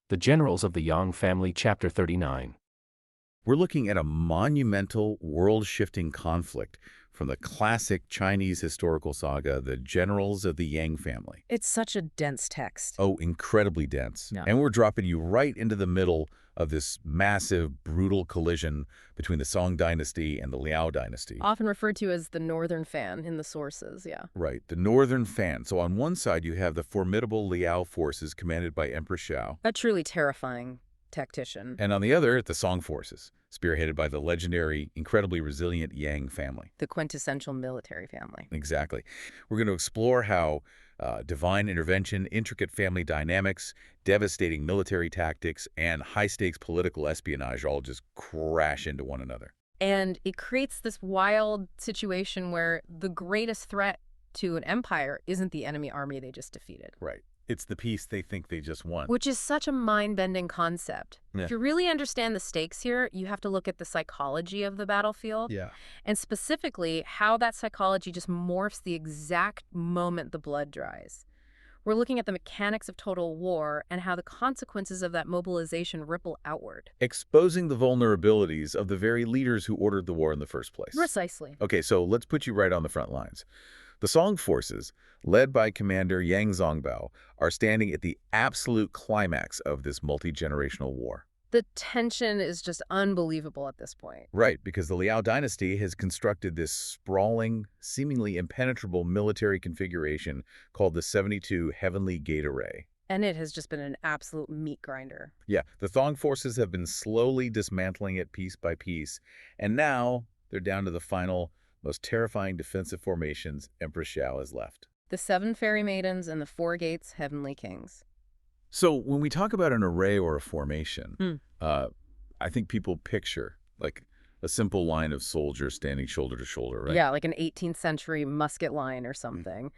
The Generals of the Yang Family, Chapter 39. We're looking at a monumental, world-shifting conflict from the classic Chinese historical saga, The Generals of the Yang Family. It's such a dense text. Oh, incredibly dense. Yeah. And we're dropping you right into the middle of this massive, brutal collision between the Song dynasty and the Liao dynasty. Often referred to as the Northern Fan in the sources, yeah. Right, the Northern Fan. So on one side, you have the formidable Liao forces commanded by Empress Xiao. A truly terrifying tactician. And on the other, the Song forces, spearheaded by the legendary, incredibly resilient Yang family. The quintessential military family. Exactly. We're going to explore how divine intervention, intricate family dynamics, devastating military tactics, and high-stakes political espionage all just crash into one another. And it creates this wild situation where the greatest threat to an empire isn't the enemy army they just defeated. Right. It's the peace they think they just won. Which is such a mind-bending concept. Yeah. If you really understand the stakes here, you have to look at the psychology of the battlefield. Yeah. And specifically, how that psychology just morphs the exact moment the blood dries. We're looking at the mechanics of total war and how the consequences of that mobilization ripple outward. Exposing the vulnerabilities of the very leaders who ordered the war in the first place. Precisely. Okay, so let's put you right on the front lines. The Song forces, led by Commander Yang Zongbao, are standing at the absolute climax of this multi-generational war. The tension is just unbelievable at this point. Right, because the Liao dynasty has constructed this sprawling, seemingly impenetrable military configuration called the 72 Heavenly Gate Array. And it has just been an absolute meat grinder. Yeah, the Song forces have been slowly dismantling it piece by piece, and now they're down to the final, most terrifying defensive formations Empress Xiao has left. The 7 fairy maidens and the 4 gates heavenly kings. So when we talk about an array or a formation, I think people picture like a simple line of soldiers standing shoulder to shoulder, right? Yeah, like an 18th century musket line or something.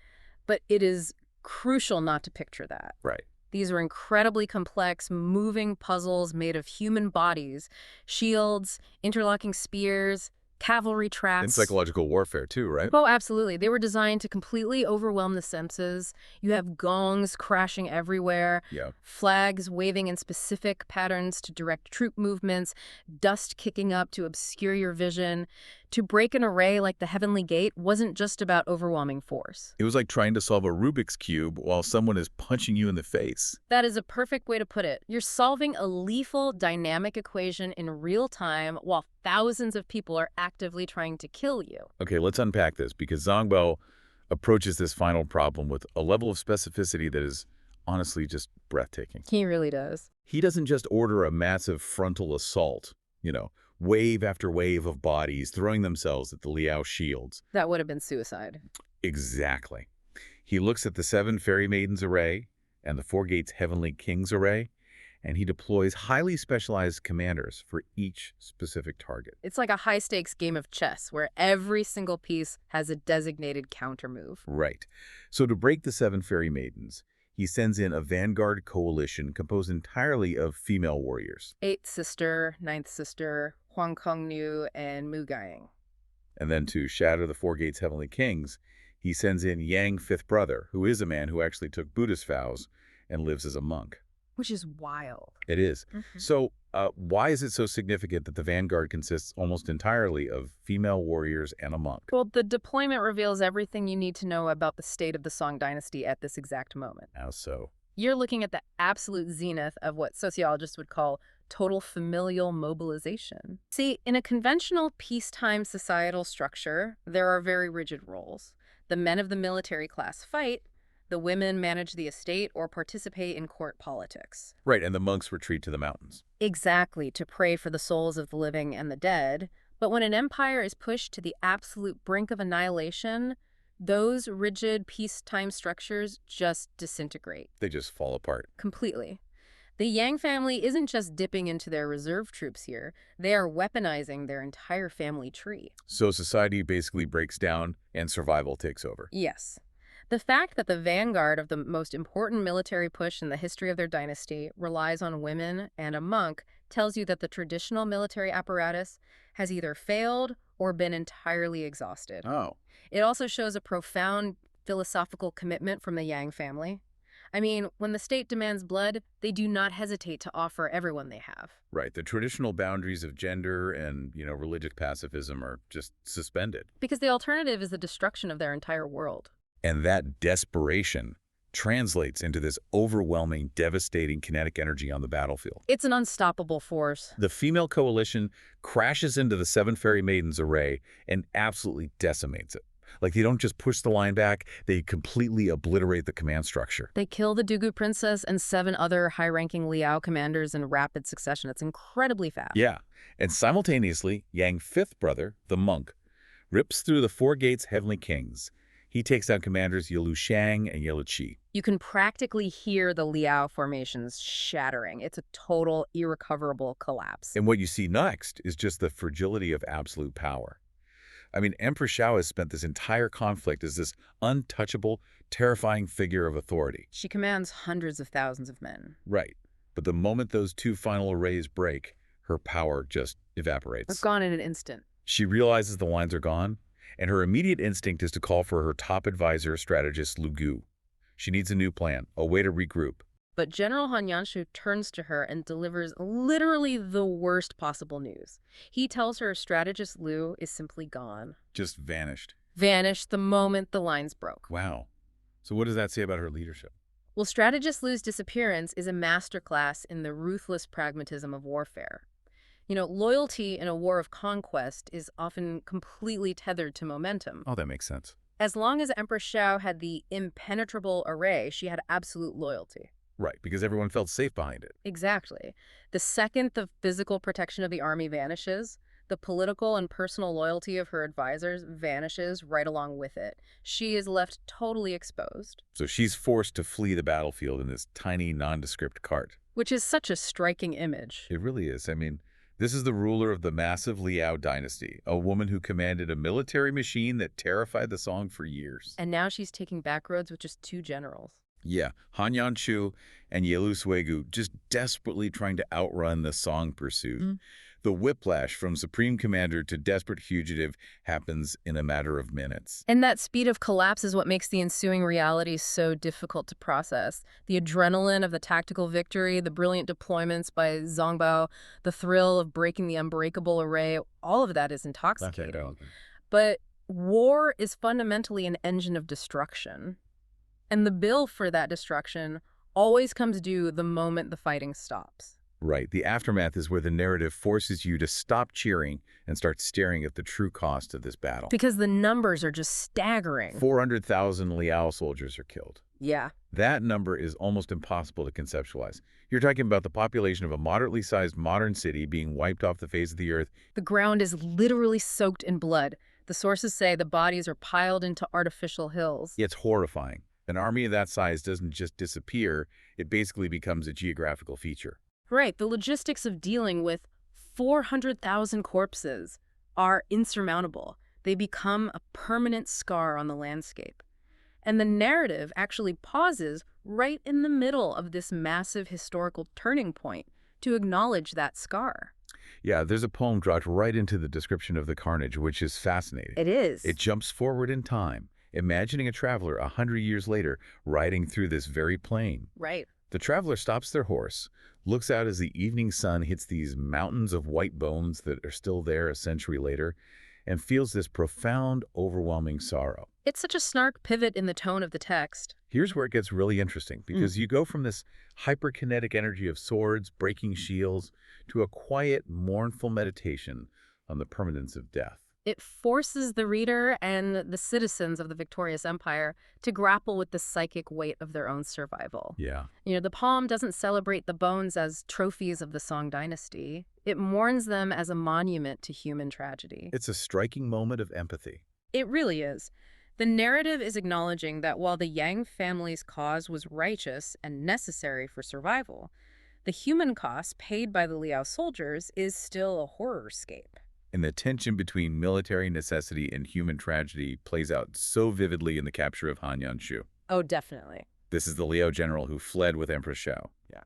But it is crucial not to picture that. Right. These are incredibly complex, moving puzzles made of human bodies, shields, interlocking spears, cavalry tracks. And psychological warfare too, right? Oh, absolutely. They were designed to completely overwhelm the senses. You have gongs crashing everywhere, Yeah. flags waving in specific patterns to direct troop movements, dust kicking up to obscure your vision. To break an array like the Heavenly Gate wasn't just about overwhelming force. It was like trying to solve a Rubik's Cube while someone is punching you in the face. That is a perfect way to put it. You're solving a lethal, dynamic equation in real time while thousands of people are actively trying to kill you. Okay, let's unpack this because Zongbao approaches this final problem with a level of specificity that is honestly just breathtaking. He really does. He doesn't just order a massive frontal assault, wave after wave of bodies throwing themselves at the Liao shields. That would have been suicide. Exactly. He looks at the 7 fairy maidens array and the 4 gates heavenly kings array, and he deploys highly specialized commanders for each specific target. It's like a high-stakes game of chess where every single piece has a designated counter-move. Right. So to break the 7 fairy maidens, he sends in a vanguard coalition composed entirely of female warriors. 8th sister, 9th sister, Huang Kongnu, and Mu Gaiying. And then to shatter the 4 gates heavenly kings, he sends in Yang, 5th brother, who is a man who actually took Buddhist vows and lives as a monk. Which is wild. It is. So why is it so significant that the vanguard consists almost entirely of female warriors and a monk? Well, the deployment reveals everything you need to know about the state of the Song dynasty at this exact moment. How so? You're looking at the absolute zenith of what sociologists would call total familial mobilization. See, in a conventional peacetime societal structure, there are very rigid roles. The men of the military class fight, the women manage the estate or participate in court politics. Right, and the monks retreat to the mountains. Exactly, to pray for the souls of the living and the dead. But when an empire is pushed to the absolute brink of annihilation, those rigid peacetime structures just disintegrate. They just fall apart. Completely. The Yang family isn't just dipping into their reserve troops here. They are weaponizing their entire family tree. So society basically breaks down and survival takes over. Yes. The fact that the vanguard of the most important military push in the history of their dynasty relies on women and a monk tells you that the traditional military apparatus has either failed or been entirely exhausted. Oh. It also shows a profound philosophical commitment from the Yang family. I mean, when the state demands blood, they do not hesitate to offer everyone they have. Right. The traditional boundaries of gender and, religious pacifism are just suspended. Because the alternative is the destruction of their entire world. And that desperation translates into this overwhelming, devastating kinetic energy on the battlefield. It's an unstoppable force. The female coalition crashes into the Seven Fairy Maidens array and absolutely decimates it. Like, they don't just push the line back, they completely obliterate the command structure. They kill the Dugu princess and 7 other high-ranking Liao commanders in rapid succession. It's incredibly fast. Yeah, and simultaneously, Yang's fifth brother, the monk, rips through the 4 gates heavenly kings. He takes down commanders Yilu Shang and Yilu Qi. You can practically hear the Liao formations shattering. It's a total, irrecoverable collapse. And what you see next is just the fragility of absolute power. I mean, Empress Xiao has spent this entire conflict as this untouchable, terrifying figure of authority. She commands hundreds of thousands of men. Right. But the moment those 2 final arrays break, her power just evaporates. They're gone in an instant. She realizes the lines are gone, and her immediate instinct is to call for her top advisor, strategist Lu Gu. She needs a new plan, a way to regroup. But General Han Yanshu turns to her and delivers literally the worst possible news. He tells her strategist Lu is simply gone. Just vanished. Vanished the moment the lines broke. Wow. So what does that say about her leadership? Well, strategist Lu's disappearance is a masterclass in the ruthless pragmatism of warfare. Loyalty in a war of conquest is often completely tethered to momentum. Oh, that makes sense. As long as Empress Xiao had the impenetrable array, she had absolute loyalty. Right, because everyone felt safe behind it. Exactly. The second the physical protection of the army vanishes, the political and personal loyalty of her advisors vanishes right along with it. She is left totally exposed. So she's forced to flee the battlefield in this tiny, nondescript cart. Which is such a striking image. It really is. I mean, this is the ruler of the massive Liao dynasty, a woman who commanded a military machine that terrified the Song for years. And now she's taking back roads with just 2 generals. Yeah, Han Yanshu and Yilu Suigu just desperately trying to outrun the Song pursuit. The whiplash from supreme commander to desperate fugitive happens in a matter of minutes. And that speed of collapse is what makes the ensuing reality so difficult to process. The adrenaline of the tactical victory, the brilliant deployments by Zongbao, the thrill of breaking the unbreakable array, all of that is intoxicating. But war is fundamentally an engine of destruction. And the bill for that destruction always comes due the moment the fighting stops. Right. The aftermath is where the narrative forces you to stop cheering and start staring at the true cost of this battle. Because the numbers are just staggering. 400,000 Liao soldiers are killed. Yeah. That number is almost impossible to conceptualize. You're talking about the population of a moderately sized modern city being wiped off the face of the earth. The ground is literally soaked in blood. The sources say the bodies are piled into artificial hills. It's horrifying. An army of that size doesn't just disappear, it basically becomes a geographical feature. Right. The logistics of dealing with 400,000 corpses are insurmountable. They become a permanent scar on the landscape. And the narrative actually pauses right in the middle of this massive historical turning point to acknowledge that scar. Yeah, there's a poem dropped right into the description of the carnage, which is fascinating. It is. It jumps forward in time, imagining a traveler 100 years later riding through this very plain. Right. The traveler stops their horse, looks out as the evening sun hits these mountains of white bones that are still there a century later, and feels this profound, overwhelming sorrow. It's such a snark pivot in the tone of the text. Here's where it gets really interesting, because you go from this hyperkinetic energy of swords, breaking shields, to a quiet, mournful meditation on the permanence of death. It forces the reader and the citizens of the victorious empire to grapple with the psychic weight of their own survival. Yeah. The poem doesn't celebrate the bones as trophies of the Song dynasty. It mourns them as a monument to human tragedy. It's a striking moment of empathy. It really is. The narrative is acknowledging that while the Yang family's cause was righteous and necessary for survival, the human cost paid by the Liao soldiers is still a horrorscape. And the tension between military necessity and human tragedy plays out so vividly in the capture of Han Yanshu. Oh, definitely. This is the Liao general who fled with Empress Xiao. Yeah.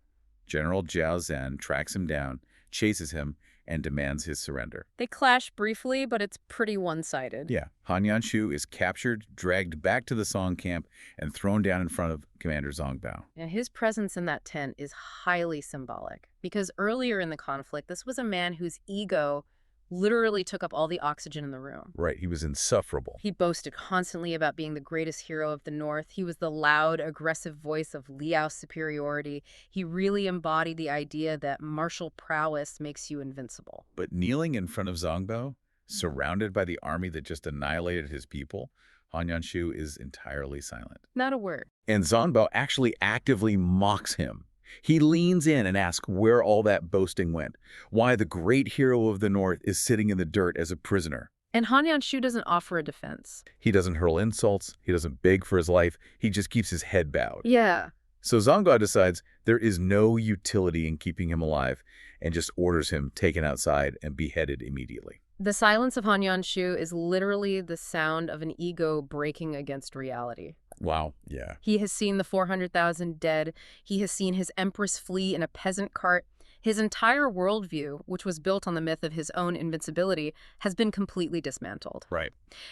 General Zhao Zhen tracks him down, chases him, and demands his surrender. They clash briefly, but it's pretty one-sided. Yeah, Han Yanshu is captured, dragged back to the Song camp, and thrown down in front of Commander Zhang Bao. And his presence in that tent is highly symbolic, because earlier in the conflict, this was a man whose ego literally took up all the oxygen in the room. Right, he was insufferable. He boasted constantly about being the greatest hero of the North. He was the loud, aggressive voice of Liao's superiority. He really embodied the idea that martial prowess makes you invincible. But kneeling in front of Zhang Bao, surrounded by the army that just annihilated his people, Han Yanshu is entirely silent. Not a word. And Zhang Bao actually actively mocks him. He leans in and asks where all that boasting went, why the great hero of the North is sitting in the dirt as a prisoner. And Han Yanshu doesn't offer a defense. He doesn't hurl insults, he doesn't beg for his life, he just keeps his head bowed. Yeah. So Zhang Bao decides there is no utility in keeping him alive and just orders him taken outside and beheaded immediately. The silence of Han Yanshu is literally the sound of an ego breaking against reality. Wow. Yeah. He has seen the 400,000 dead. He has seen his empress flee in a peasant cart. His entire worldview, which was built on the myth of his own invincibility, has been completely dismantled. Right.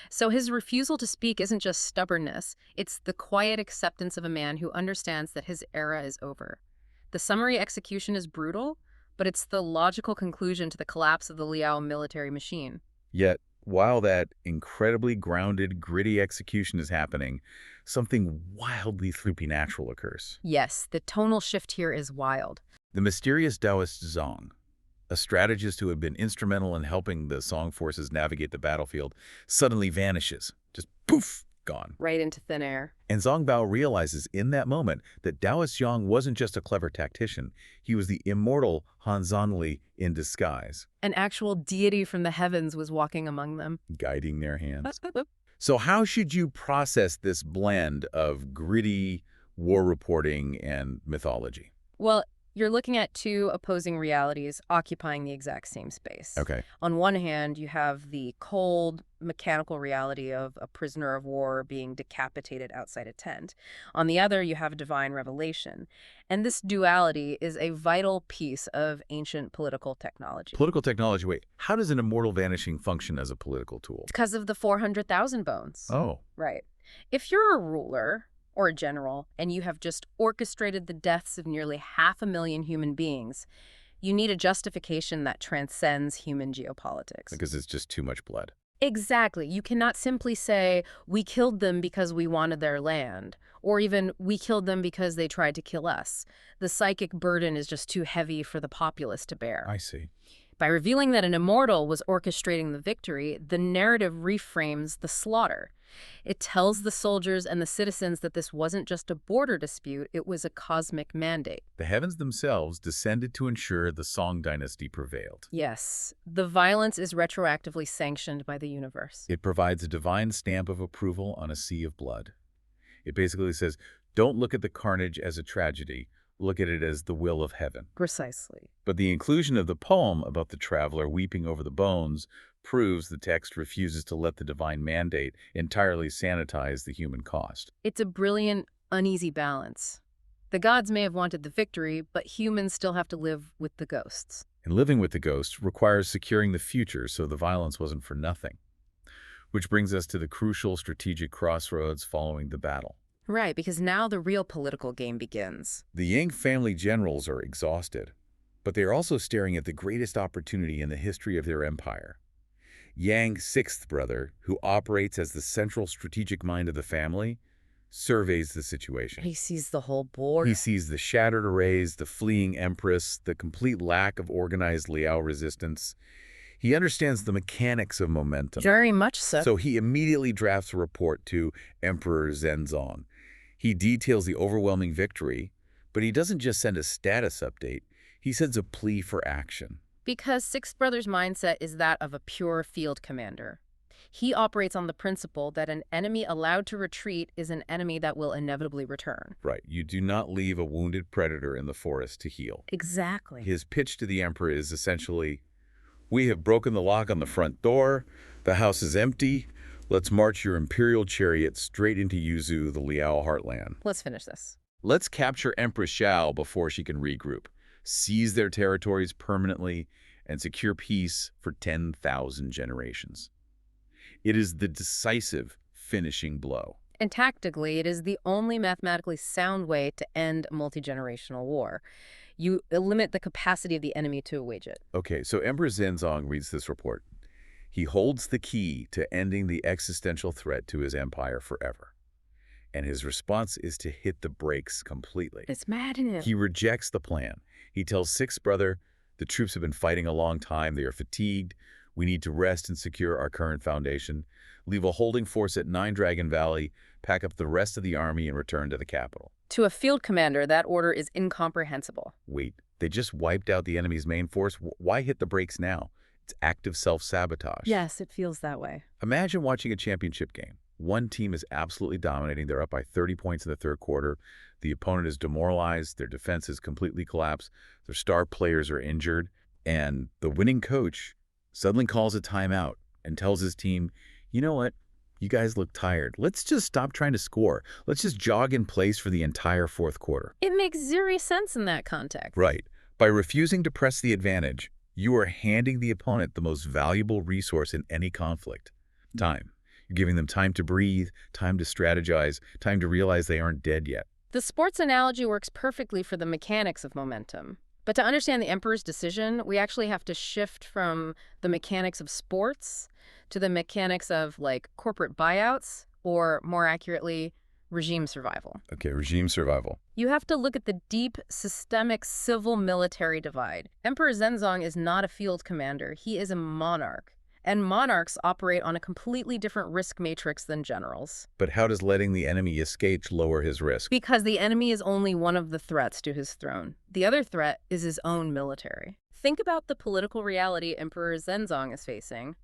So his refusal to speak isn't just stubbornness. It's the quiet acceptance of a man who understands that his era is over. The summary execution is brutal, but it's the logical conclusion to the collapse of the Liao military machine. Yet, while that incredibly grounded, gritty execution is happening, something wildly supernatural occurs. Yes, the tonal shift here is wild. The mysterious Taoist Zhong, a strategist who had been instrumental in helping the Song forces navigate the battlefield, suddenly vanishes. Just poof, gone. Right into thin air. And Zhang Bao realizes in that moment that Taoist Zhong wasn't just a clever tactician, he was the immortal Han Zhanli in disguise. An actual deity from the heavens was walking among them. Guiding their hands. So how should you process this blend of gritty war reporting and mythology? Well, you're looking at two opposing realities occupying the exact same space. Okay. On one hand, you have the cold, mechanical reality of a prisoner of war being decapitated outside a tent. On the other, you have divine revelation. And this duality is a vital piece of ancient political technology. Political technology, wait, how does an immortal vanishing function as a political tool? Because of the 400,000 bones. Oh. Right. If you're a ruler or a general, and you have just orchestrated the deaths of nearly 500,000 human beings, you need a justification that transcends human geopolitics. Because it's just too much blood. Exactly. You cannot simply say, we killed them because we wanted their land, or even, we killed them because they tried to kill us. The psychic burden is just too heavy for the populace to bear. I see. By revealing that an immortal was orchestrating the victory, the narrative reframes the slaughter. It tells the soldiers and the citizens that this wasn't just a border dispute, it was a cosmic mandate. The heavens themselves descended to ensure the Song dynasty prevailed. Yes, the violence is retroactively sanctioned by the universe. It provides a divine stamp of approval on a sea of blood. It basically says, don't look at the carnage as a tragedy, look at it as the will of heaven. Precisely. But the inclusion of the poem about the traveler weeping over the bones proves the text refuses to let the divine mandate entirely sanitize the human cost. It's a brilliant, uneasy balance. The gods may have wanted the victory, but humans still have to live with the ghosts. And living with the ghost requires securing the future so the violence wasn't for nothing. Which brings us to the crucial strategic crossroads following the battle. Right, because now the real political game begins. The Yang family generals are exhausted, but they are also staring at the greatest opportunity in the history of their empire. Yang's sixth brother, who operates as the central strategic mind of the family, surveys the situation. He sees the whole board. He sees the shattered arrays, the fleeing empress, the complete lack of organized Liao resistance. He understands the mechanics of momentum. Very much so. So he immediately drafts a report to Emperor Zhenzong. He details the overwhelming victory, but he doesn't just send a status update. He sends a plea for action. Because Sixth Brother's mindset is that of a pure field commander. He operates on the principle that an enemy allowed to retreat is an enemy that will inevitably return. Right. You do not leave a wounded predator in the forest to heal. Exactly. His pitch to the emperor is essentially, we have broken the lock on the front door. The house is empty. Let's march your imperial chariot straight into Yuzu, the Liao heartland. Let's finish this. Let's capture Empress Xiao before she can regroup, seize their territories permanently, and secure peace for 10,000 generations. It is the decisive finishing blow. And tactically, it is the only mathematically sound way to end a multi-generational war. You limit the capacity of the enemy to wage it. Okay, so Emperor Zhenzong reads this report. He holds the key to ending the existential threat to his empire forever. And his response is to hit the brakes completely. It's maddening. He rejects the plan. He tells Sixth Brother, the troops have been fighting a long time. They are fatigued. We need to rest and secure our current foundation. Leave a holding force at Nine Dragon Valley, pack up the rest of the army, and return to the capital. To a field commander, that order is incomprehensible. Wait, they just wiped out the enemy's main force? Why hit the brakes now? It's active self-sabotage. Yes, it feels that way. Imagine watching a championship game. One team is absolutely dominating. They're up by 30 points in the third quarter. The opponent is demoralized. Their defense has completely collapsed. Their star players are injured. And the winning coach suddenly calls a timeout and tells his team, you know what? You guys look tired. Let's just stop trying to score. Let's just jog in place for the entire fourth quarter. It makes zero sense in that context. Right. By refusing to press the advantage, you are handing the opponent the most valuable resource in any conflict: time. You're giving them time to breathe, time to strategize, time to realize they aren't dead yet. The sports analogy works perfectly for the mechanics of momentum. But to understand the emperor's decision, we actually have to shift from the mechanics of sports to the mechanics of, like, corporate buyouts, or more accurately, regime survival. Okay, regime survival. You have to look at the deep, systemic civil-military divide. Emperor Zhenzong is not a field commander. He is a monarch. And monarchs operate on a completely different risk matrix than generals. But how does letting the enemy escape lower his risk? Because the enemy is only one of the threats to his throne. The other threat is his own military. Think about the political reality Emperor Zhenzong is facing.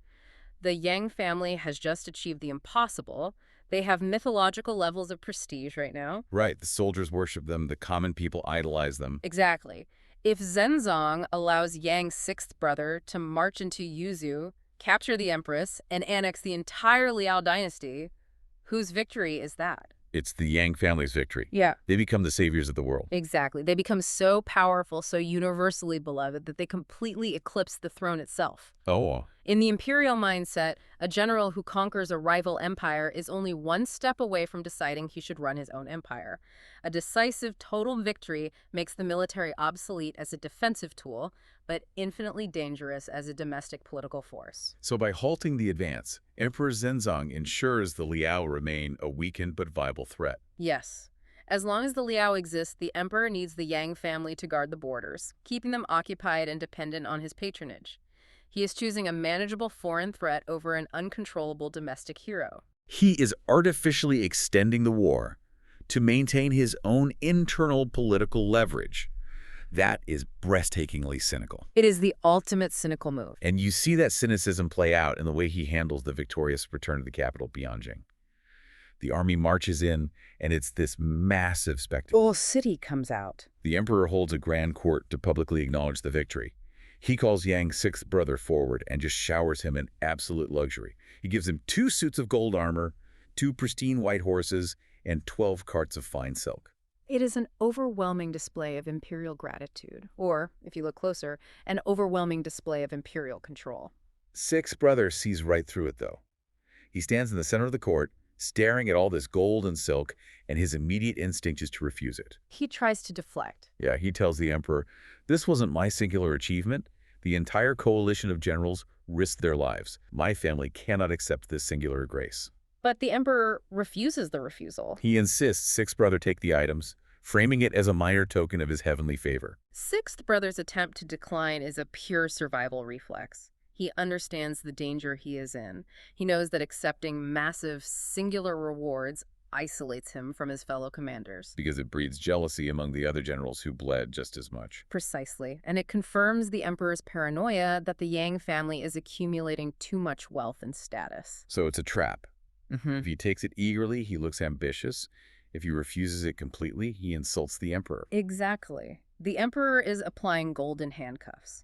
The Yang family has just achieved the impossible. They have mythological levels of prestige right now. Right, the soldiers worship them, the common people idolize them. Exactly. If Zhenzong allows Yang's sixth brother to march into Yuzhou, capture the empress, and annex the entire Liao dynasty, whose victory is that? It's the Yang family's victory. Yeah. They become the saviors of the world. Exactly. They become so powerful, so universally beloved, that they completely eclipse the throne itself. Oh. In the imperial mindset, a general who conquers a rival empire is only one step away from deciding he should run his own empire. A decisive total victory makes the military obsolete as a defensive tool, but infinitely dangerous as a domestic political force. So by halting the advance, Emperor Zhenzong ensures the Liao remain a weakened but viable threat. Yes. As long as the Liao exists, the emperor needs the Yang family to guard the borders, keeping them occupied and dependent on his patronage. He is choosing a manageable foreign threat over an uncontrollable domestic hero. He is artificially extending the war to maintain his own internal political leverage. That is breathtakingly cynical. It is the ultimate cynical move. And you see that cynicism play out in the way he handles the victorious return to the capital, Bianjing. The army marches in, and it's this massive spectacle. The whole city comes out. The emperor holds a grand court to publicly acknowledge the victory. He calls Yang's sixth brother forward and just showers him in absolute luxury. He gives him 2 suits of gold armor, 2 pristine white horses, and 12 carts of fine silk. It is an overwhelming display of imperial gratitude, or, if you look closer, an overwhelming display of imperial control. Sixth brother sees right through it, though. He stands in the center of the court, staring at all this gold and silk, and his immediate instinct is to refuse it. He tries to deflect. Yeah, he tells the emperor, "This wasn't my singular achievement. The entire coalition of generals risked their lives. My family cannot accept this singular grace." But the emperor refuses the refusal. He insists sixth brother take the items, framing it as a minor token of his heavenly favor. Sixth brother's attempt to decline is a pure survival reflex. He understands the danger he is in. He knows that accepting massive, singular rewards isolates him from his fellow commanders. Because it breeds jealousy among the other generals who bled just as much. Precisely. And it confirms the emperor's paranoia that the Yang family is accumulating too much wealth and status. So it's a trap. If he takes it eagerly, he looks ambitious. If he refuses it completely, he insults the emperor. Exactly. The emperor is applying golden handcuffs.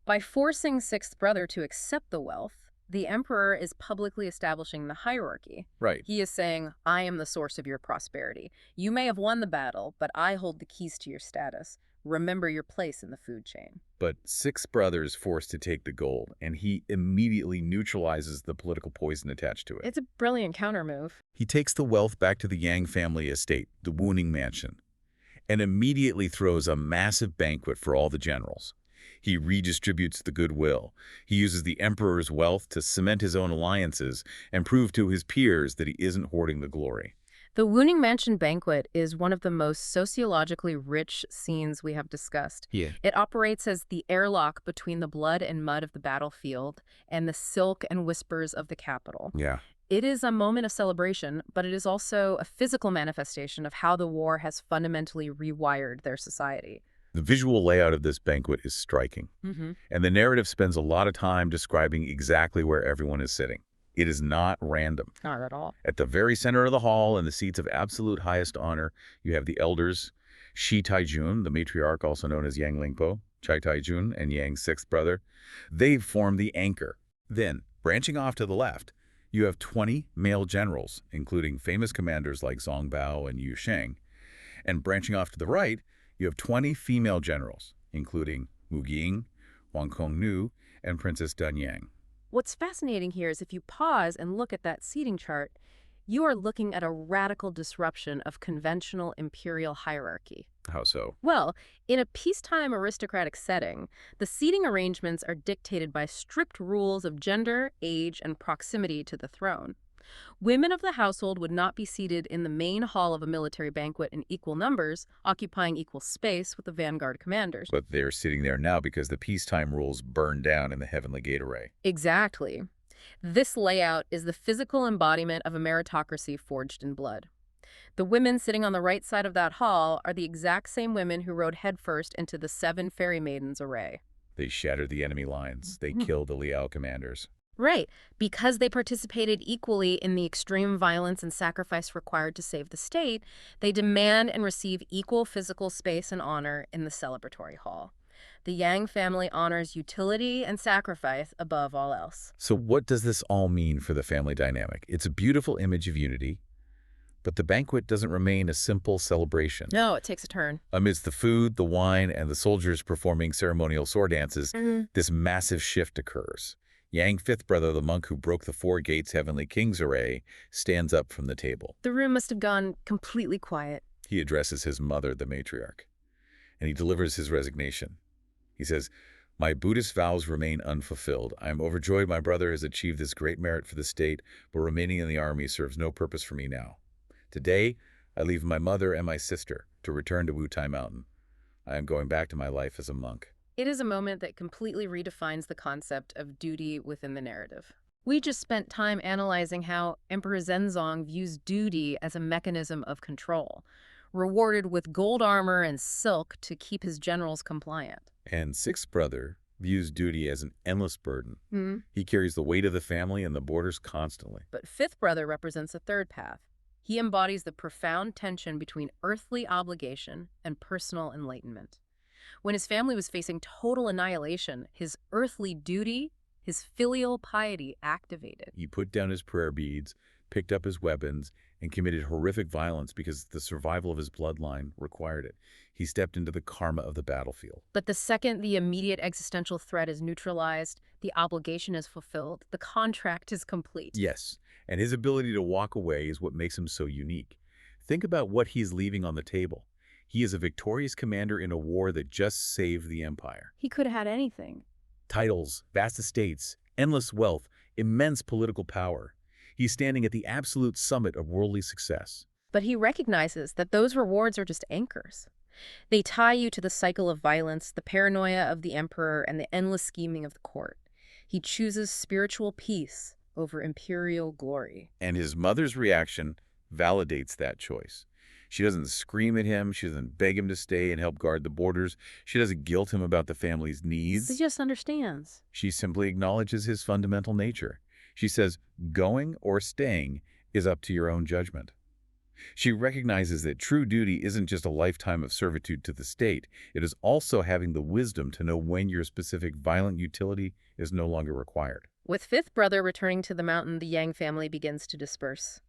By forcing sixth brother to accept the wealth, the emperor is publicly establishing the hierarchy. Right. He is saying, I am the source of your prosperity. You may have won the battle, but I hold the keys to your status. remember your place in the food chain. But sixth brother is forced to take the gold, and he immediately neutralizes the political poison attached to it. It's a brilliant counter move. He takes the wealth back to the Yang family estate, the Wuning mansion, and immediately throws a massive banquet for all the generals. He redistributes the goodwill. He uses the emperor's wealth to cement his own alliances and prove to his peers that he isn't hoarding the glory. The Wuning Mansion banquet is one of the most sociologically rich scenes we have discussed. Yeah. It operates as the airlock between the blood and mud of the battlefield and the silk and whispers of the capital. Yeah. It is a moment of celebration, but it is also a physical manifestation of how the war has fundamentally rewired their society. The visual layout of this banquet is striking, and the narrative spends a lot of time describing exactly where everyone is sitting. It is not random. Not at all. At the very center of the hall, in the seats of absolute highest honor, you have the elders, Shi Taijun, the matriarch also known as Yang Lingpo, Chai Taijun, and Yang's sixth brother. They form the anchor. Then, branching off to the left, you have 20 male generals, including famous commanders like Zhong Bao and Yu Sheng. And branching off to the right, you have 20 female generals, including Wu Ying, Wang Kongnu, and Princess Dun Yang. What's fascinating here is if you pause and look at that seating chart, you are looking at a radical disruption of conventional imperial hierarchy. How so? Well, in a peacetime aristocratic setting, the seating arrangements are dictated by strict rules of gender, age, and proximity to the throne. Women of the household would not be seated in the main hall of a military banquet in equal numbers, occupying equal space with the vanguard commanders. But they're sitting there now because the peacetime rules burned down in the Heavenly Gate array. Exactly. This layout is the physical embodiment of a meritocracy forged in blood. The women sitting on the right side of that hall are the exact same women who rode headfirst into the 7 fairy maidens array. They shattered the enemy lines. They killed the Liao commanders. Right, because they participated equally in the extreme violence and sacrifice required to save the state, they demand and receive equal physical space and honor in the celebratory hall. The Yang family honors utility and sacrifice above all else. So what does this all mean for the family dynamic? It's a beautiful image of unity, but the banquet doesn't remain a simple celebration. No, it takes a turn. Amidst the food, the wine, and the soldiers performing ceremonial sword dances, this massive shift occurs. Yang, fifth brother, the monk who broke the 4 gates Heavenly King's array, stands up from the table. The room must have gone completely quiet. He addresses his mother, the matriarch, and he delivers his resignation. He says, "My Buddhist vows remain unfulfilled. I am overjoyed my brother has achieved this great merit for the state, but remaining in the army serves no purpose for me now. Today, I leave my mother and my sister to return to Wutai Mountain. I am going back to my life as a monk." It is a moment that completely redefines the concept of duty within the narrative. We just spent time analyzing how Emperor Zhenzong views duty as a mechanism of control, rewarded with gold armor and silk to keep his generals compliant. And sixth brother views duty as an endless burden. He carries the weight of the family and the borders constantly. But fifth brother represents a third path. He embodies the profound tension between earthly obligation and personal enlightenment. When his family was facing total annihilation, his earthly duty, his filial piety activated. He put down his prayer beads, picked up his weapons, and committed horrific violence because the survival of his bloodline required it. He stepped into the karma of the battlefield. But the second the immediate existential threat is neutralized, the obligation is fulfilled, the contract is complete. Yes, and his ability to walk away is what makes him so unique. Think about what he's leaving on the table. He is a victorious commander in a war that just saved the empire. He could have had anything. Titles, vast estates, endless wealth, immense political power. He's standing at the absolute summit of worldly success. But he recognizes that those rewards are just anchors. They tie you to the cycle of violence, the paranoia of the emperor, and the endless scheming of the court. He chooses spiritual peace over imperial glory. And his mother's reaction validates that choice. She doesn't scream at him. She doesn't beg him to stay and help guard the borders. She doesn't guilt him about the family's needs. He just understands. She simply acknowledges his fundamental nature. She says, going or staying is up to your own judgment. She recognizes that true duty isn't just a lifetime of servitude to the state. It is also having the wisdom to know when your specific violent utility is no longer required. With fifth brother returning to the mountain, the Yang family begins to disperse.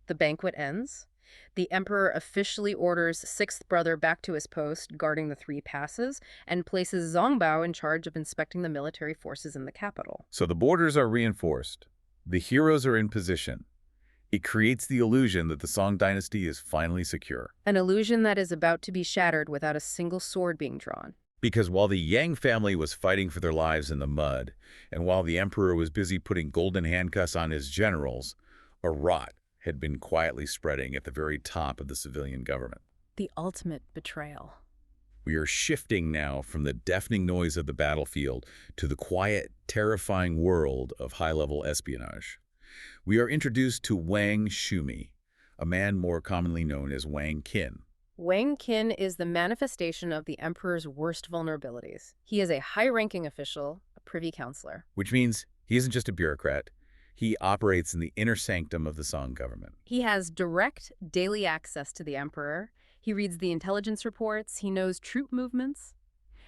The banquet ends, The emperor officially orders sixth brother back to his post, guarding the three passes, and places Zongbao in charge of inspecting the military forces in the capital. So the borders are reinforced. The heroes are in position. It creates the illusion that the Song dynasty is finally secure. An illusion that is about to be shattered without a single sword being drawn. Because while the Yang family was fighting for their lives in the mud, and while the emperor was busy putting golden handcuffs on his generals, a rot had been quietly spreading at the very top of the civilian government. The ultimate betrayal. We are shifting now from the deafening noise of the battlefield to the quiet, terrifying world of high-level espionage. We are introduced to Wang Shumi, a man more commonly known as Wang Qin. Wang Qin is the manifestation of the emperor's worst vulnerabilities. He is a high-ranking official, a privy councillor. Which means he isn't just a bureaucrat. He operates in the inner sanctum of the Song government. He has direct, daily access to the emperor. He reads the intelligence reports, he knows troop movements,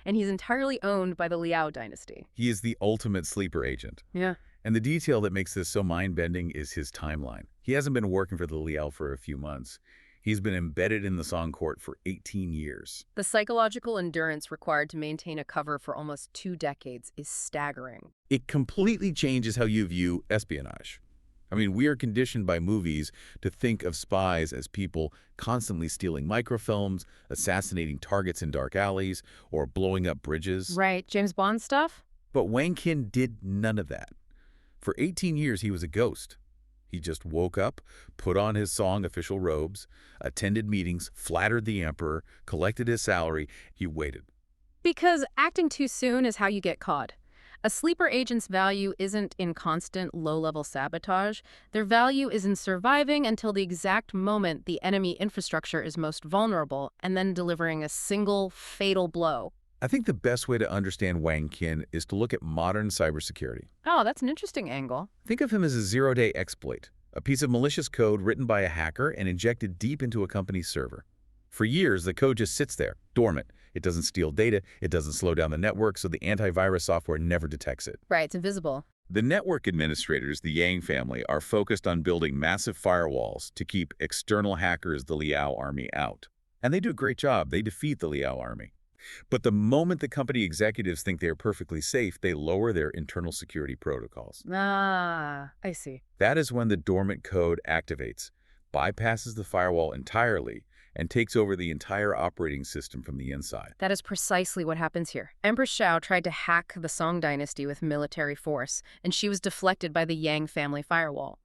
and he's entirely owned by the Liao dynasty. He is the ultimate sleeper agent. Yeah. And the detail that makes this so mind-bending is his timeline. He hasn't been working for the Liao for a few months. He's been embedded in the Song court for 18 years. The psychological endurance required to maintain a cover for almost 2 decades is staggering. It completely changes how you view espionage. I mean, we are conditioned by movies to think of spies as people constantly stealing microfilms, assassinating targets in dark alleys, or blowing up bridges. Right, James Bond stuff? But Wang Qin did none of that. For 18 years, he was a ghost. He just woke up, put on his Song official robes, attended meetings, flattered the emperor, collected his salary. He waited. Because acting too soon is how you get caught. A sleeper agent's value isn't in constant low-level sabotage. Their value is in surviving until the exact moment the enemy infrastructure is most vulnerable and then delivering a single fatal blow. I think the best way to understand Wang Qin is to look at modern cybersecurity. Oh, that's an interesting angle. Think of him as a zero-day exploit, a piece of malicious code written by a hacker and injected deep into a company's server. For years, the code just sits there, dormant. It doesn't steal data, it doesn't slow down the network, so the antivirus software never detects it. Right, it's invisible. The network administrators, the Yang family, are focused on building massive firewalls to keep external hackers, the Liao army, out. And they do a great job. They defeat the Liao army. But the moment the company executives think they are perfectly safe, they lower their internal security protocols. Ah, I see. That is when the dormant code activates, bypasses the firewall entirely, and takes over the entire operating system from the inside. That is precisely what happens here. Empress Shao tried to hack the Song dynasty with military force, and she was deflected by the Yang family firewall.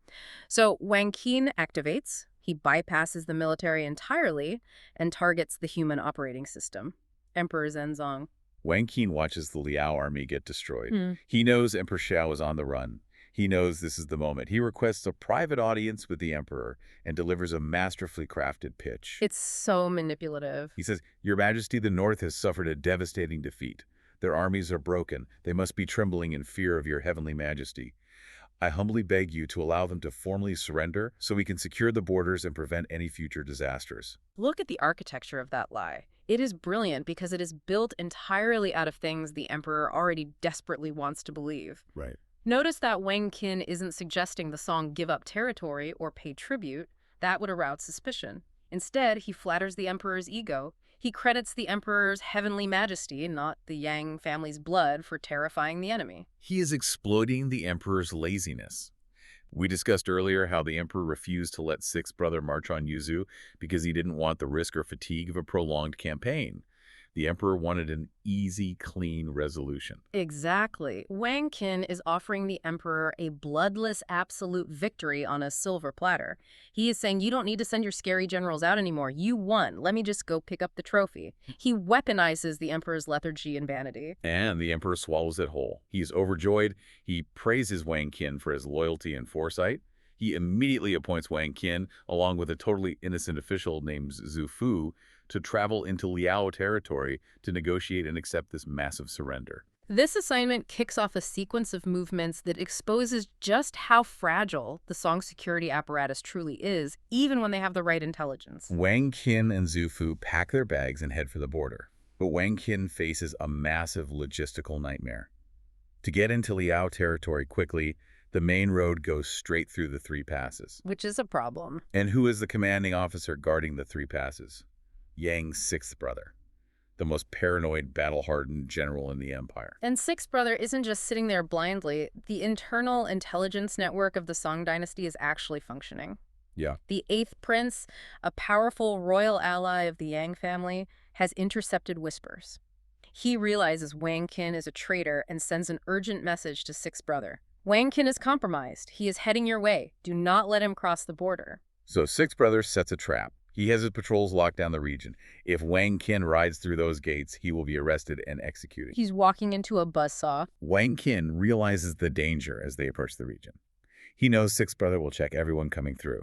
So Wang Qin activates, he bypasses the military entirely, and targets the human operating system. Emperor Zhenzong. Wang Qin watches the Liao army get destroyed. He knows Emperor Xiao is on the run. He knows this is the moment. He requests a private audience with the emperor and delivers a masterfully crafted pitch. It's so manipulative. He says, "Your Majesty, the North has suffered a devastating defeat. Their armies are broken. They must be trembling in fear of your heavenly majesty. I humbly beg you to allow them to formally surrender so we can secure the borders and prevent any future disasters." Look at the architecture of that lie. It is brilliant because it is built entirely out of things the emperor already desperately wants to believe. Right. Notice that Wang Qin isn't suggesting the Song give up territory or pay tribute. That would arouse suspicion. Instead, he flatters the emperor's ego. He credits the emperor's heavenly majesty, not the Yang family's blood, for terrifying the enemy. He is exploiting the emperor's laziness. We discussed earlier how the emperor refused to let sixth brother march on Yuzhou because he didn't want the risk or fatigue of a prolonged campaign. The emperor wanted an easy, clean resolution. Exactly. Wang Qin is offering the emperor a bloodless absolute victory on a silver platter. He is saying, you don't need to send your scary generals out anymore. You won. Let me just go pick up the trophy. He weaponizes the emperor's lethargy and vanity. And the emperor swallows it whole. He is overjoyed. He praises Wang Qin for his loyalty and foresight. He immediately appoints Wang Qin, along with a totally innocent official named Zhu Fu, to travel into Liao territory to negotiate and accept this massive surrender. This assignment kicks off a sequence of movements that exposes just how fragile the Song security apparatus truly is, even when they have the right intelligence. Wang Qin and Zhu Fu pack their bags and head for the border. But Wang Qin faces a massive logistical nightmare. To get into Liao territory quickly, The main road goes straight through the three passes. Which is a problem. And who is the commanding officer guarding the three passes? Yang's sixth brother, the most paranoid, battle-hardened general in the empire. And Sixth Brother isn't just sitting there blindly. The internal intelligence network of the Song dynasty is actually functioning. Yeah. The eighth prince, a powerful royal ally of the Yang family, has intercepted whispers. He realizes Wang Qin is a traitor and sends an urgent message to Sixth Brother. Wang Qin is compromised. He is heading your way. Do not let him cross the border. So Sixth Brother sets a trap. He has his patrols locked down the region. If Wang Qin rides through those gates, he will be arrested and executed. He's walking into a buzzsaw. Wang Qin realizes the danger as they approach the region. He knows Sixth Brother will check everyone coming through.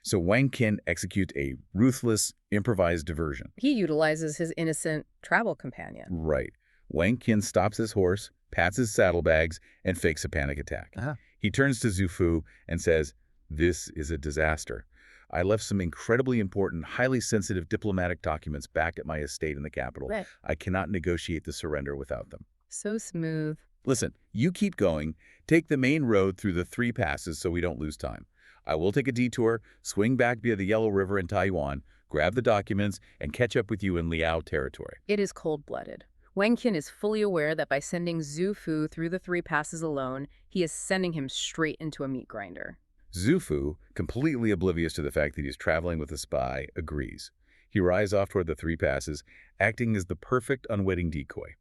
So Wang Qin executes a ruthless, improvised diversion. He utilizes his innocent travel companion. Right. Wang Qin stops his horse, pats his saddlebags, and fakes a panic attack. He turns to Zhu Fu and says, "This is a disaster. I left some incredibly important, highly sensitive diplomatic documents back at my estate in the capital. Right. I cannot negotiate the surrender without them." So smooth. Listen, you keep going. Take the main road through the three passes so we don't lose time. I will take a detour, swing back via the Yellow River in Taiwan, grab the documents, and catch up with you in Liao territory. It is cold-blooded. Wang Qin is fully aware that by sending Zhu Fu through the three passes alone, he is sending him straight into a meat grinder. Zhu Fu, completely oblivious to the fact that he's traveling with a spy, agrees. He rides off toward the three passes, acting as the perfect unwitting decoy.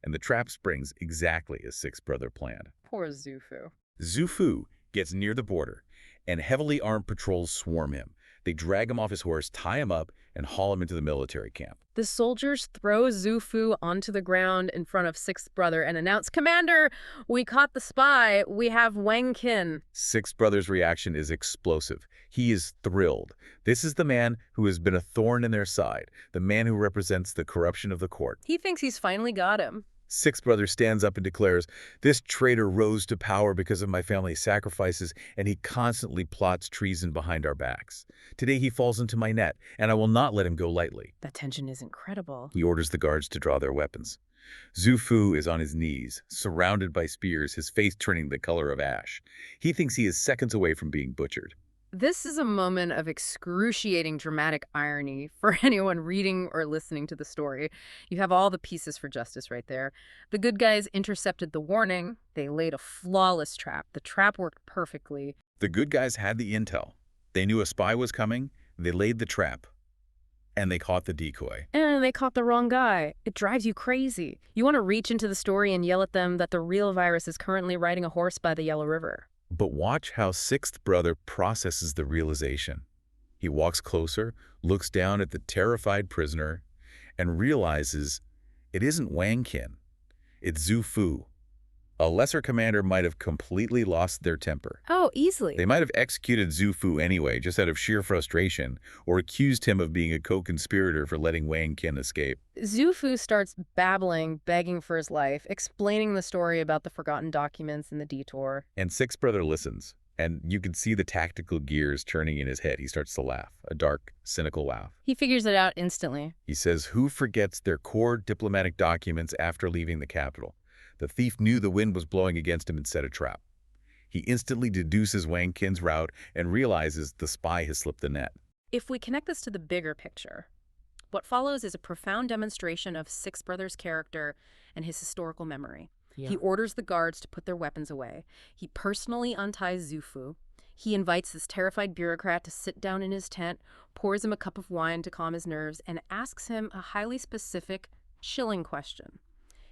And the trap springs exactly as Sixth Brother planned. Poor Zhu Fu. Zhu Fu gets near the border, and heavily armed patrols swarm him. They drag him off his horse, tie him up, and haul him into the military camp. The soldiers throw Zhu Fu onto the ground in front of Sixth Brother and announce, "Commander, we caught the spy. We have Wang Qin." Sixth Brother's reaction is explosive. He is thrilled. This is the man who has been a thorn in their side, the man who represents the corruption of the court. He thinks he's finally got him. Sixth Brother stands up and declares, "This traitor rose to power because of my family's sacrifices, and he constantly plots treason behind our backs. Today he falls into my net, and I will not let him go lightly." That tension is incredible. He orders the guards to draw their weapons. Zhu Fu is on his knees, surrounded by spears, his face turning the color of ash. He thinks he is seconds away from being butchered. This is a moment of excruciating dramatic irony for anyone reading or listening to the story. You have all the pieces for justice right there. The good guys intercepted the warning. They laid a flawless trap. The trap worked perfectly. The good guys had the intel. They knew a spy was coming. They laid the trap. And they caught the decoy. And they caught the wrong guy. It drives you crazy. You want to reach into the story and yell at them that the real virus is currently riding a horse by the Yellow River. But watch how Sixth Brother processes the realization. He walks closer, looks down at the terrified prisoner, and realizes it isn't Wang Qin. It's Zhu Fu. A lesser commander might have completely lost their temper. Oh, easily. They might have executed Zhu Fu anyway, just out of sheer frustration, or accused him of being a co-conspirator for letting Wang Qin escape. Zhu Fu starts babbling, begging for his life, explaining the story about the forgotten documents and the detour. And Sixth Brother listens, and you can see the tactical gears turning in his head. He starts to laugh, a dark, cynical laugh. He figures it out instantly. He says, "Who forgets their core diplomatic documents after leaving the capital?" The thief knew the wind was blowing against him and set a trap. He instantly deduces Wang Qin's route and realizes the spy has slipped the net. If we connect this to the bigger picture, what follows is a profound demonstration of Sixth Brother's character and his historical memory. Yeah. He orders the guards to put their weapons away. He personally unties Zhu Fu. He invites this terrified bureaucrat to sit down in his tent, pours him a cup of wine to calm his nerves, and asks him a highly specific, chilling question.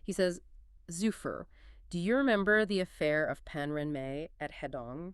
He says, "Zhu Fu, do you remember the affair of Pan Renmei at Hedong?"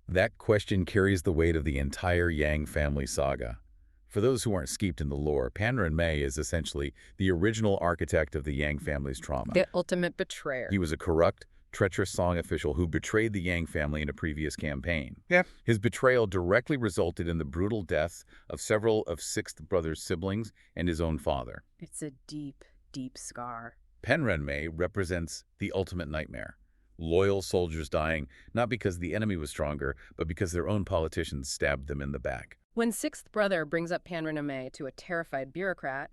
That question carries the weight of the entire Yang family saga. For those who aren't steeped in the lore, Pan Renmei is essentially the original architect of the Yang family's trauma. The ultimate betrayer. He was a corrupt, treacherous Song official who betrayed the Yang family in a previous campaign. His betrayal directly resulted in the brutal deaths of several of Sixth Brother's siblings and his own father. It's a deep, deep scar. Pan Renmei represents the ultimate nightmare. Loyal soldiers dying, not because the enemy was stronger, but because their own politicians stabbed them in the back. When Sixth Brother brings up Pan Renmei to a terrified bureaucrat,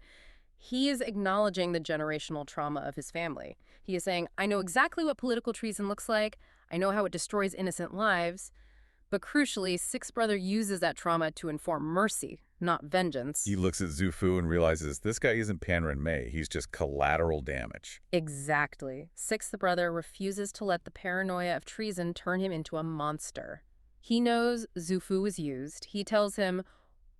he is acknowledging the generational trauma of his family. He is saying, "I know exactly what political treason looks like. I know how it destroys innocent lives. But crucially, Sixth Brother uses that trauma to inform mercy, not vengeance. He looks at Zhu Fu and realizes this guy isn't Pan Ren Mei. He's just collateral damage. Exactly. Sixth Brother refuses to let the paranoia of treason turn him into a monster. He knows Zhu Fu was used. He tells him,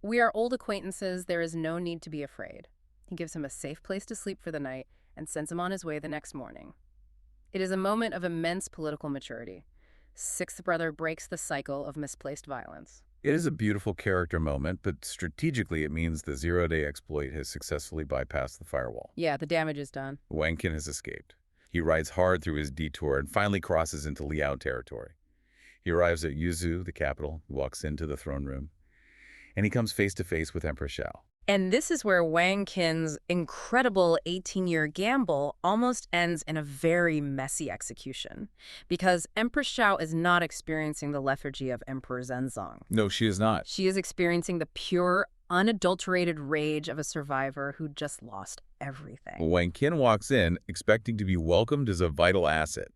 "We are old acquaintances. There is no need to be afraid." He gives him a safe place to sleep for the night and sends him on his way the next morning. It is a moment of immense political maturity. Sixth Brother breaks the cycle of misplaced violence. It is a beautiful character moment, but strategically it means the zero-day exploit has successfully bypassed the firewall. Yeah, the damage is done. Wang Qin has escaped. He rides hard through his detour and finally crosses into Liao territory. He arrives at Yuzhou, the capital, walks into the throne room, and he comes face to face with Empress Xiao. And this is where Wang Qin's incredible 18-year gamble almost ends in a very messy execution, because Empress Xiao is not experiencing the lethargy of Emperor Zhenzong. No, she is not. She is experiencing the pure, unadulterated rage of a survivor who just lost everything. Wang Qin walks in, expecting to be welcomed as a vital asset.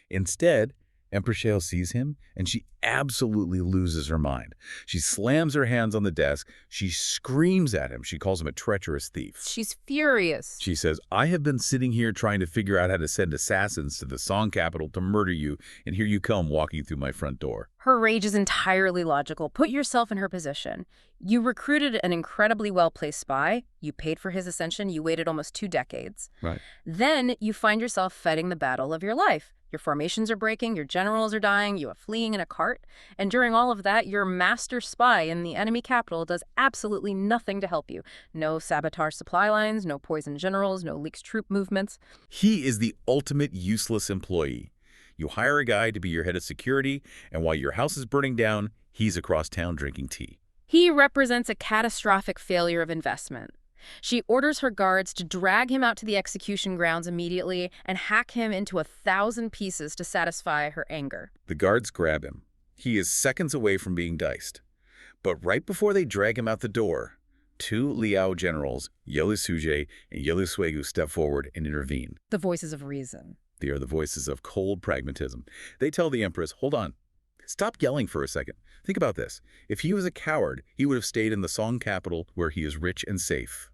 Instead, Empress Xiao sees him, and she absolutely loses her mind. She slams her hands on the desk. She screams at him. She calls him a treacherous thief. She's furious. She says, "I have been sitting here trying to figure out how to send assassins to the Song capital to murder you, and here you come walking through my front door." Her rage is entirely logical. Put yourself in her position. You recruited an incredibly well-placed spy. You paid for his ascension. You waited almost 2 decades. Right. Then you find yourself fighting the battle of your life. Your formations are breaking, your generals are dying, you are fleeing in a cart, and during all of that, your master spy in the enemy capital does absolutely nothing to help you. No sabotage supply lines, no poison generals, no leaks troop movements. He is the ultimate useless employee. You hire a guy to be your head of security, and while your house is burning down, he's across town drinking tea. He represents a catastrophic failure of investment. She orders her guards to drag him out to the execution grounds immediately and hack him into 1,000 pieces to satisfy her anger. The guards grab him. He is seconds away from being diced. But right before they drag him out the door, 2 Liao generals, Yelu Suje and Yelu Suigu, step forward and intervene. The voices of reason. They are the voices of cold pragmatism. They tell the Empress, "Hold on. Stop yelling for a second. Think about this. If he was a coward, he would have stayed in the Song capital where he is rich and safe.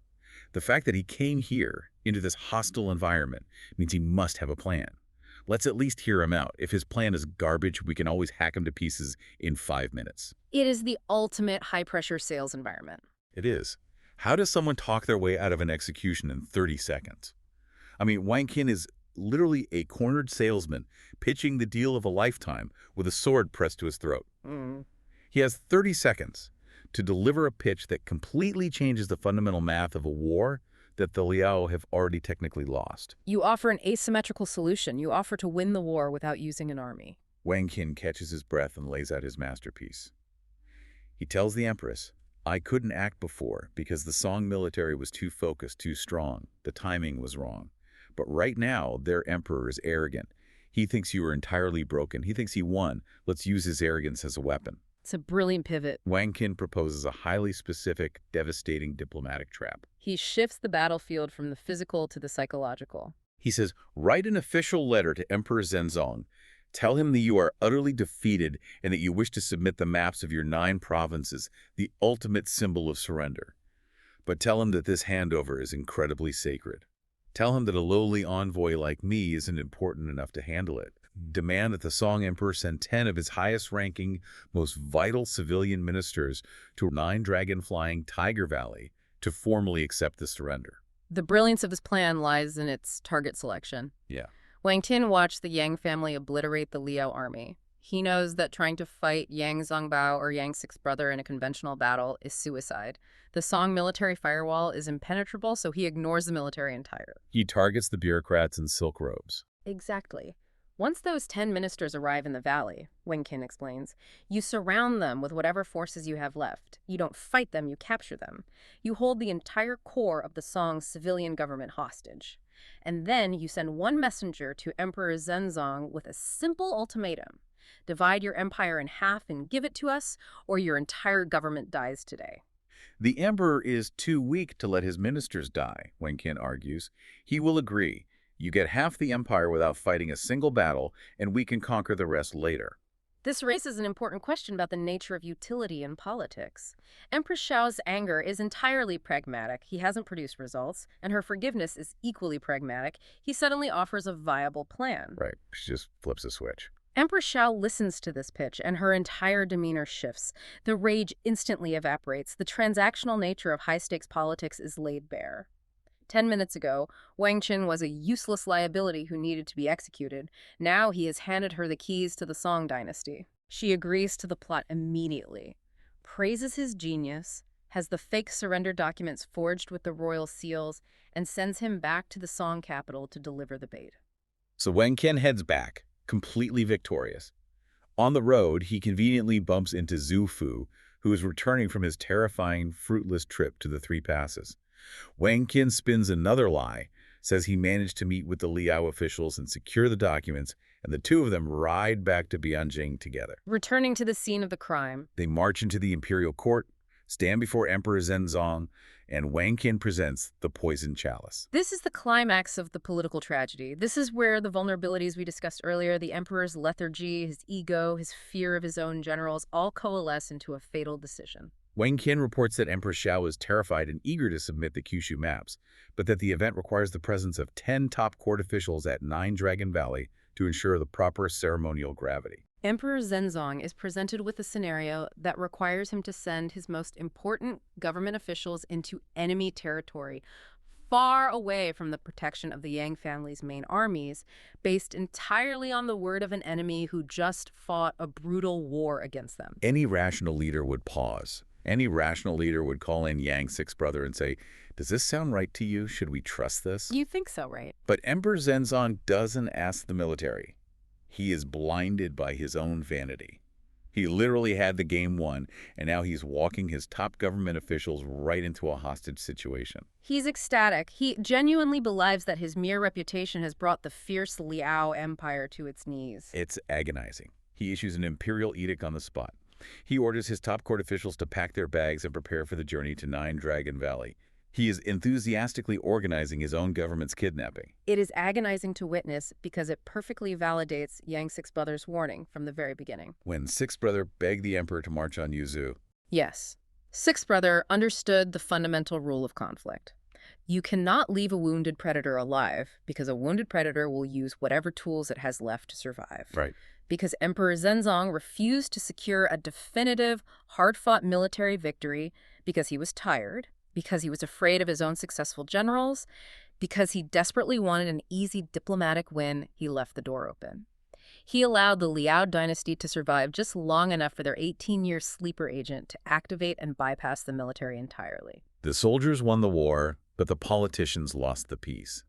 The fact that he came here into this hostile environment means he must have a plan. Let's at least hear him out. If his plan is garbage, we can always hack him to pieces in 5 minutes." It is the ultimate high-pressure sales environment. It is. How does someone talk their way out of an execution in 30 seconds? I mean, Wang Qin is literally a cornered salesman pitching the deal of a lifetime with a sword pressed to his throat. He has 30 seconds to deliver a pitch that completely changes the fundamental math of a war that the Liao have already technically lost. You offer an asymmetrical solution. You offer to win the war without using an army. Wang Qin catches his breath and lays out his masterpiece. He tells the Empress, "I couldn't act before because the Song military was too focused, too strong. The timing was wrong. But right now, their emperor is arrogant. He thinks you are entirely broken. He thinks he won. Let's use his arrogance as a weapon." It's a brilliant pivot. Wang Qin proposes a highly specific, devastating diplomatic trap. He shifts the battlefield from the physical to the psychological. He says, "Write an official letter to Emperor Zhenzong. Tell him that you are utterly defeated and that you wish to submit the maps of your 9 provinces, the ultimate symbol of surrender. But tell him that this handover is incredibly sacred. Tell him that a lowly envoy like me isn't important enough to handle it. Demand that the Song Emperor send 10 of his highest-ranking, most vital civilian ministers to 9 dragon-flying Tiger Valley to formally accept the surrender." The brilliance of this plan lies in its target selection. Yeah. Wang Tin watched the Yang family obliterate the Liao army. He knows that trying to fight Yang Zongbao or Yang Sixth Brother in a conventional battle is suicide. The Song military firewall is impenetrable, so he ignores the military entirely. He targets the bureaucrats in silk robes. Exactly. Once those 10 ministers arrive in the valley, Wang Qin explains, you surround them with whatever forces you have left. You don't fight them, you capture them. You hold the entire core of the Song civilian government hostage. And then you send one messenger to Emperor Zhenzong with a simple ultimatum. Divide your empire in half and give it to us, or your entire government dies today. The emperor is too weak to let his ministers die, Wang Qin argues. He will agree. You get half the empire without fighting a single battle, and we can conquer the rest later. This raises an important question about the nature of utility in politics. Empress Xiao's anger is entirely pragmatic. He hasn't produced results, and her forgiveness is equally pragmatic. He suddenly offers a viable plan. Right. She just flips a switch. Empress Xiao listens to this pitch, and her entire demeanor shifts. The rage instantly evaporates. The transactional nature of high-stakes politics is laid bare. 10 minutes ago, Wang Qin was a useless liability who needed to be executed. Now he has handed her the keys to the Song dynasty. She agrees to the plot immediately, praises his genius, has the fake surrender documents forged with the royal seals, and sends him back to the Song capital to deliver the bait. So Wang Qian heads back, completely victorious. On the road, he conveniently bumps into Zhu Fu, who is returning from his terrifying, fruitless trip to the Three Passes. Wang Qian spins another lie, says he managed to meet with the Liao officials and secure the documents, and the two of them ride back to Bianjing together. Returning to the scene of the crime, They march into the imperial court, stand before Emperor Zhenzong, and Wang Qian presents the poison chalice. this is the climax of the political tragedy. This is where the vulnerabilities we discussed earlier, the emperor's lethargy, his ego, his fear of his own generals, all coalesce into a fatal decision. Wang Qian reports that Empress Xiao is terrified and eager to submit the Kyushu maps, but that the event requires the presence of 10 top court officials at 9 Dragon Valley to ensure the proper ceremonial gravity. Emperor Zhenzong is presented with a scenario that requires him to send his most important government officials into enemy territory, far away from the protection of the Yang family's main armies, based entirely on the word of an enemy who just fought a brutal war against them. Any rational leader would pause. Any rational leader would call in Yang's sixth brother and say, "Does this sound right to you? Should we trust this?" You think so, right? But Emperor Zhenzong doesn't ask the military. He is blinded by his own vanity. He literally had the game won, and now he's walking his top government officials right into a hostage situation. He's ecstatic. He genuinely believes that his mere reputation has brought the fierce Liao Empire to its knees. It's agonizing. He issues an imperial edict on the spot. He orders his top court officials to pack their bags and prepare for the journey to 9 Dragon Valley. He is enthusiastically organizing his own government's kidnapping. It is agonizing to witness because it perfectly validates Yang Six Brother's warning from the very beginning. When Sixth Brother begged the emperor to march on Yuzhou, Yes, Six Brother understood the fundamental rule of conflict. You cannot leave a wounded predator alive because a wounded predator will use whatever tools it has left to survive. right, Because Emperor Zhenzong refused to secure a definitive, hard-fought military victory because he was tired, because he was afraid of his own successful generals, because he desperately wanted an easy diplomatic win, he left the door open. He allowed the Liao dynasty to survive just long enough for their 18-year sleeper agent to activate and bypass the military entirely. the soldiers won the war, but the politicians lost the peace.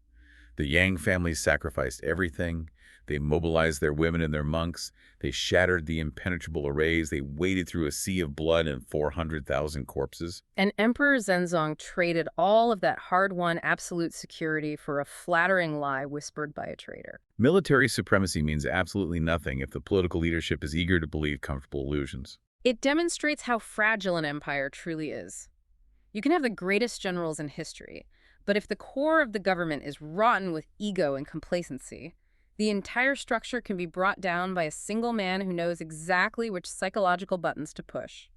The Yang family sacrificed everything. They mobilized their women and their monks. They shattered the impenetrable arrays. They waded through a sea of blood and 400,000 corpses. And Emperor Zhenzong traded all of that hard-won absolute security for a flattering lie whispered by a traitor. Military supremacy means absolutely nothing if the political leadership is eager to believe comfortable illusions. It demonstrates how fragile an empire truly is. You can have the greatest generals in history, but if the core of the government is rotten with ego and complacency, the entire structure can be brought down by a single man who knows exactly which psychological buttons to push.